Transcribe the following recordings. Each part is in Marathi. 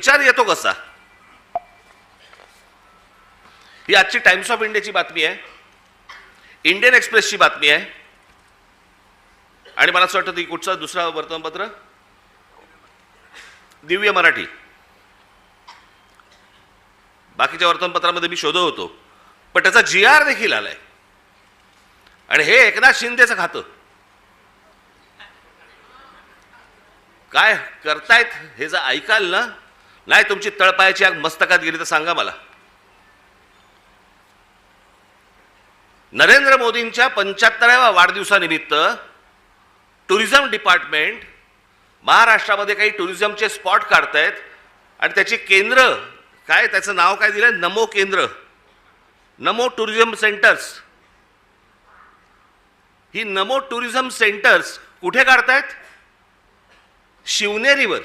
विचार येतो कसा? ही आजची टाइम्स ऑफ इंडियाची बातमी आहे, इंडियन एक्सप्रेसची बातमी आहे, आणि मला असं वाटतं ती कुठचं दुसरा वर्तमानपत्र दिव्य मराठी. बाकीच्या वर्तमानपत्रामध्ये मी शोधत होतो, पण त्याचा GR देखील आलाय. आणि हे एकनाथ शिंदेचं खातं काय करतायत हे जर ऐकाल ना, नाही तुमची तळपायाची आग मस्तकात गेली तर सांगा मला. नरेंद्र मोदींच्या 75व्या वाढदिवसानिमित्त टुरिझम डिपार्टमेंट महाराष्ट्रामध्ये काही टुरिझमचे स्पॉट काढतायत आणि त्याची केंद्र काय, त्याचं नाव काय दिलं, नमो केंद्र, नमो टुरिझम सेंटर्स. ही नमो टुरिझम सेंटर्स कुठे काढतायत? शिवनेरीवर,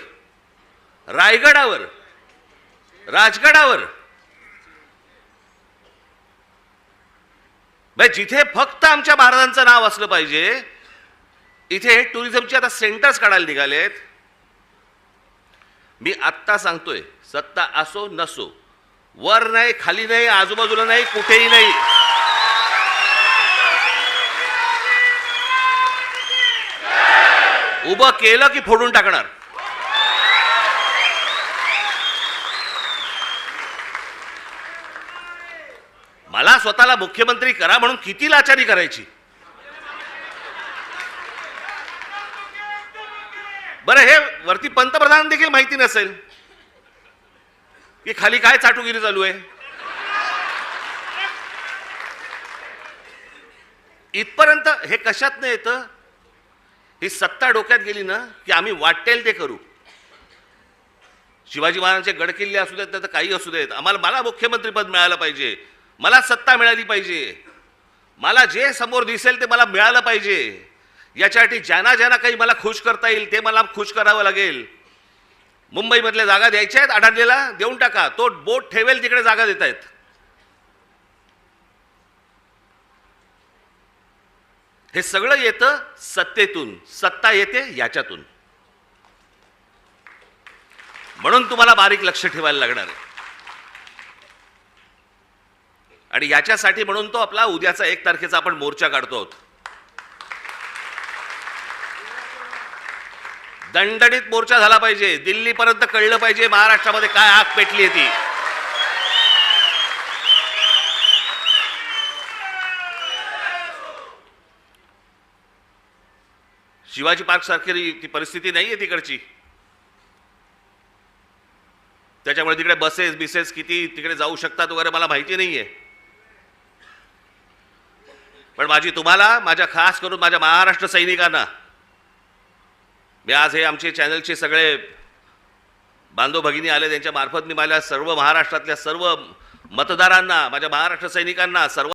रायगडावर, राजगडावर. जिथे फक्त आमच्या महाराजांचं नाव असलं पाहिजे, इथे टुरिझमचे आता सेंटर्स काढायला निघालेत. मी आत्ता सांगतोय, सत्ता असो नसो, वर नाही, खाली नाही, आजूबाजूला नाही, कुठेही नाही, उभं केलं की फोडून टाकणार. मला स्वतःला मुख्यमंत्री करा म्हणून किती लाचारी करायची? बरं, हे वरती पंतप्रधान देखील माहिती नसेल की खाली काय चाटुगिरी चालू आहे. इथपर्यंत हे कशात नाही येतं? ही सत्ता डोक्यात गेली ना की आम्ही वाटेल ते करू. शिवाजी महाराजांचे गडकिल्ले असू देत तर काही असू देत, मला मुख्यमंत्रीपद मिळालं पाहिजे, मला सत्ता मिळाली पाहिजे, मला जे समोर दिसेल ते मला मिळालं पाहिजे. याच्यासाठी ज्यांना ज्यांना काही मला खुश करता येईल ते मला खुश करावं लागेल. मुंबईमधल्या जागा द्यायच्या आहेत, अडाणलेला देऊन टाका, तो बोट ठेवेल तिकडे जागा देत आहेत. हे सगळं येतं सत्तेतून, सत्ता येते याच्यातून. म्हणून तुम्हाला बारीक लक्ष ठेवायला लागणार आहे. आणि याच्यासाठी म्हणून तो आपला उद्याचा 1 तारखेचा आपण मोर्चा काढतो आहोत. दणदणीत मोर्चा झाला पाहिजे, दिल्लीपर्यंत कळलं पाहिजे महाराष्ट्रामध्ये काय आग पेटली आहे ती. शिवाजी पार्क सारखी ती परिस्थिती नाहीये तिकडची. त्याच्यामुळे तिकडे बसेस किती तिकडे जाऊ शकतात वगैरे मला माहिती नाहीये. पण माझी तुम्हाला, माझ्या खास करून माझ्या महाराष्ट्र सैनिकांना, मी आज हे आमचे चॅनलचे सगळे बांधव भगिनी आले त्यांच्या मार्फत मी माझ्या सर्व महाराष्ट्रातल्या सर्व मतदारांना, माझ्या महाराष्ट्र सैनिकांना सर्व